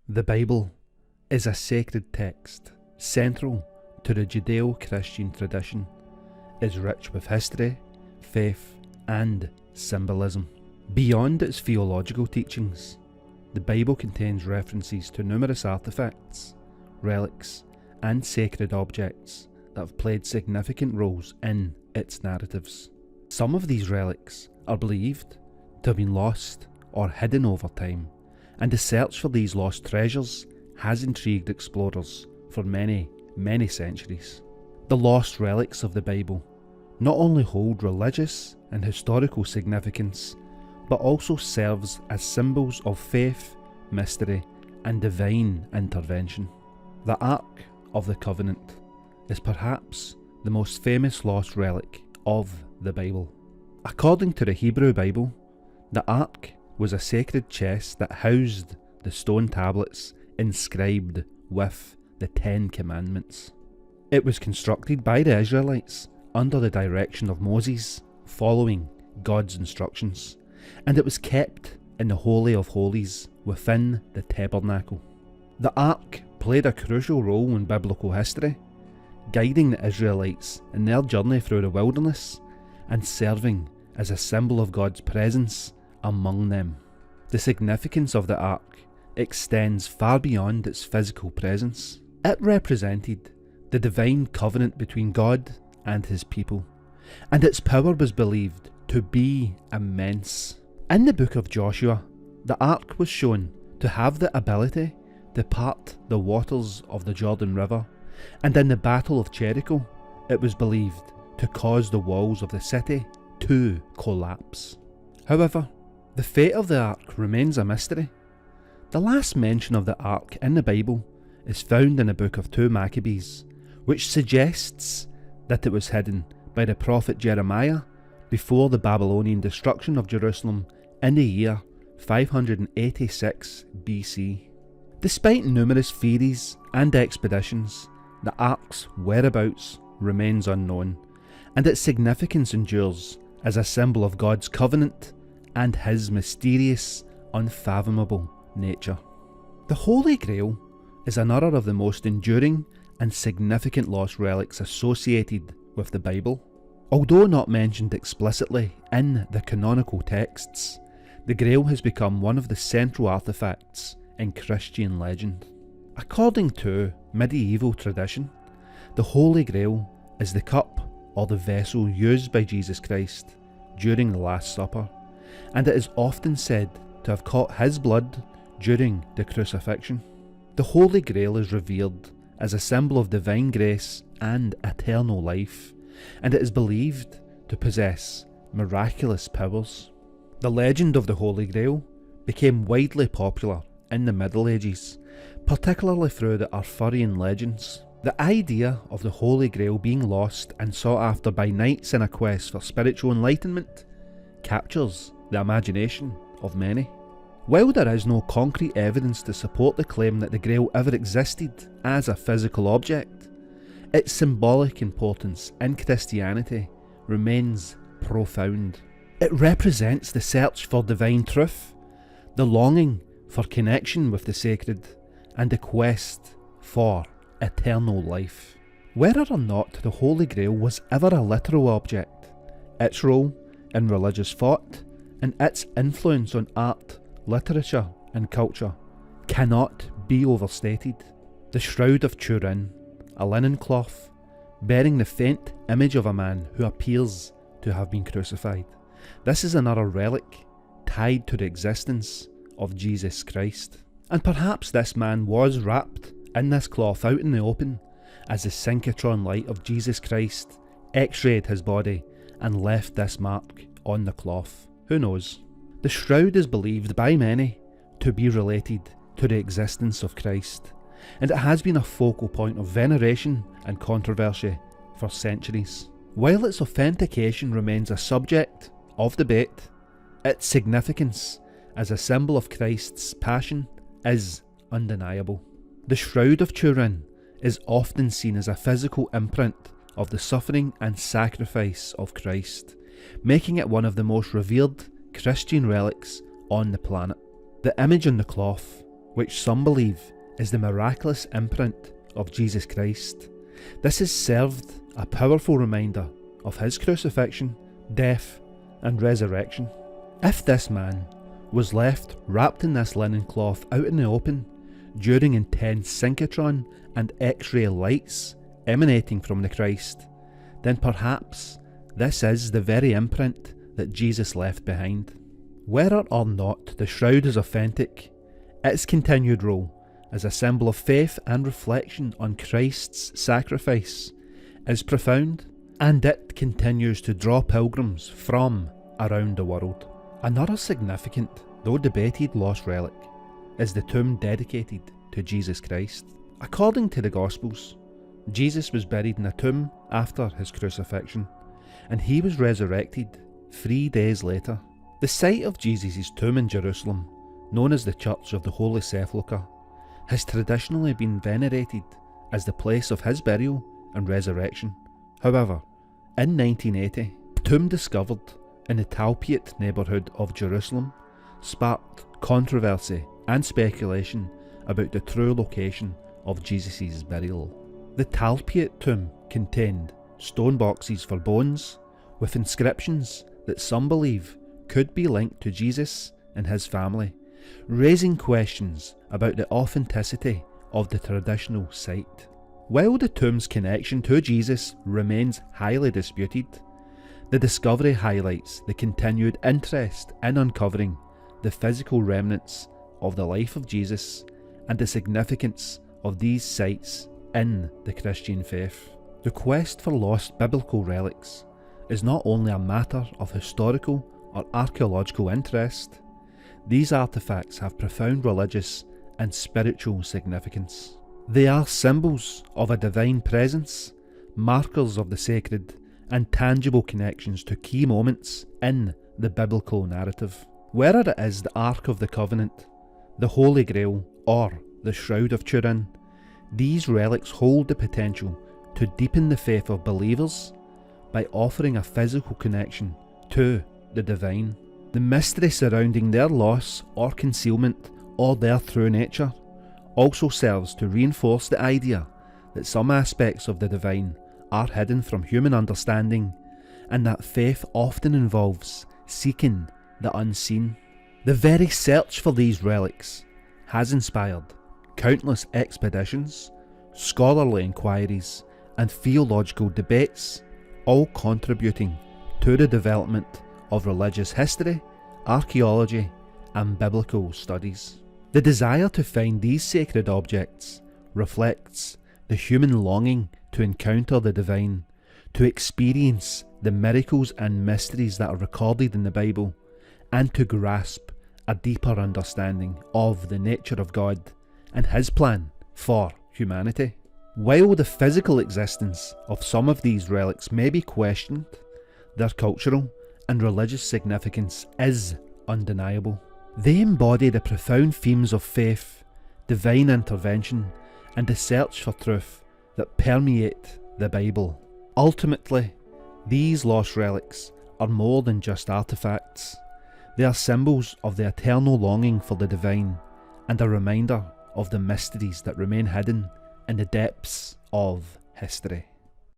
The Bible is a sacred text central to the Judeo-Christian tradition, is rich with history, faith and symbolism. Beyond its theological teachings, the Bible contains references to numerous artifacts, relics and sacred objects that have played significant roles in its narratives. Some of these relics are believed to have been lost or hidden over time, and the search for these lost treasures has intrigued explorers for many, many centuries. The lost relics of the Bible not only hold religious and historical significance, but also serves as symbols of faith, mystery, and divine intervention. The Ark of the Covenant is perhaps the most famous lost relic of the Bible. According to the Hebrew Bible, the Ark was a sacred chest that housed the stone tablets inscribed with the 10 Commandments. It was constructed by the Israelites under the direction of Moses, following God's instructions, and it was kept in the Holy of Holies within the tabernacle. The Ark played a crucial role in biblical history, guiding the Israelites in their journey through the wilderness and serving as a symbol of God's presence among them. The significance of the Ark extends far beyond its physical presence. It represented the divine covenant between God and his people, and its power was believed to be immense. In the book of Joshua, the Ark was shown to have the ability to part the waters of the Jordan River, and in the Battle of Jericho, it was believed to cause the walls of the city to collapse. However, the fate of the Ark remains a mystery. The last mention of the Ark in the Bible is found in the book of 2 Maccabees, which suggests that it was hidden by the prophet Jeremiah before the Babylonian destruction of Jerusalem in the year 586 BC. Despite numerous theories and expeditions, the Ark's whereabouts remains unknown, and its significance endures as a symbol of God's covenant and his mysterious, unfathomable nature. The Holy Grail is another of the most enduring and significant lost relics associated with the Bible. Although not mentioned explicitly in the canonical texts, the Grail has become one of the central artifacts in Christian legend. According to medieval tradition, the Holy Grail is the cup or the vessel used by Jesus Christ during the Last Supper, and it is often said to have caught his blood during the crucifixion. The Holy Grail is revered as a symbol of divine grace and eternal life, and it is believed to possess miraculous powers. The legend of the Holy Grail became widely popular in the Middle Ages, particularly through the Arthurian legends. The idea of the Holy Grail being lost and sought after by knights in a quest for spiritual enlightenment captures the imagination of many. While there is no concrete evidence to support the claim that the Grail ever existed as a physical object, its symbolic importance in Christianity remains profound. It represents the search for divine truth, the longing for connection with the sacred, and the quest for eternal life. Whether or not the Holy Grail was ever a literal object, its role in religious thought and its influence on art, literature and culture cannot be overstated. The Shroud of Turin, a linen cloth bearing the faint image of a man who appears to have been crucified. This is another relic tied to the existence of Jesus Christ. And perhaps this man was wrapped in this cloth out in the open as the synchrotron light of Jesus Christ x-rayed his body and left this mark on the cloth. Who knows? The shroud is believed by many to be related to the existence of Christ, and it has been a focal point of veneration and controversy for centuries. While its authentication remains a subject of debate, its significance as a symbol of Christ's passion is undeniable. The Shroud of Turin is often seen as a physical imprint of the suffering and sacrifice of Christ, making it one of the most revered Christian relics on the planet. The image on the cloth which some believe is the miraculous imprint of Jesus Christ. This has served a powerful reminder of his crucifixion, death, and resurrection. If this man was left wrapped in this linen cloth out in the open during intense synchrotron and X-ray lights emanating from the Christ, then perhaps this is the very imprint that Jesus left behind. Whether or not the shroud is authentic, its continued role as a symbol of faith and reflection on Christ's sacrifice is profound, and it continues to draw pilgrims from around the world. Another significant, though debated, lost relic is the tomb dedicated to Jesus Christ. According to the Gospels, Jesus was buried in a tomb after his crucifixion, and he was resurrected 3 days later. The site of Jesus' tomb in Jerusalem, known as the Church of the Holy Sepulchre, has traditionally been venerated as the place of his burial and resurrection. However, in 1980, a tomb discovered in the Talpiot neighbourhood of Jerusalem sparked controversy and speculation about the true location of Jesus' burial. The Talpiot tomb contained stone boxes for bones with inscriptions that some believe could be linked to Jesus and his family, raising questions about the authenticity of the traditional site. While the tomb's connection to Jesus remains highly disputed, the discovery highlights the continued interest in uncovering the physical remnants of the life of Jesus and the significance of these sites in the Christian faith. The quest for lost biblical relics is not only a matter of historical or archaeological interest. These artefacts have profound religious and spiritual significance. They are symbols of a divine presence, markers of the sacred, and tangible connections to key moments in the biblical narrative. Whether it is the Ark of the Covenant, the Holy Grail, or the Shroud of Turin, these relics hold the potential to deepen the faith of believers by offering a physical connection to the divine. The mystery surrounding their loss or concealment or their true nature also serves to reinforce the idea that some aspects of the divine are hidden from human understanding, and that faith often involves seeking the unseen. The very search for these relics has inspired countless expeditions, scholarly inquiries, and theological debates, all contributing to the development of religious history, archaeology, and biblical studies. The desire to find these sacred objects reflects the human longing to encounter the divine, to experience the miracles and mysteries that are recorded in the Bible, and to grasp a deeper understanding of the nature of God and his plan for humanity. While the physical existence of some of these relics may be questioned, their cultural and religious significance is undeniable. They embody the profound themes of faith, divine intervention, and the search for truth that permeate the Bible. Ultimately, these lost relics are more than just artifacts. They are symbols of the eternal longing for the divine and a reminder of the mysteries that remain hidden in the depths of history.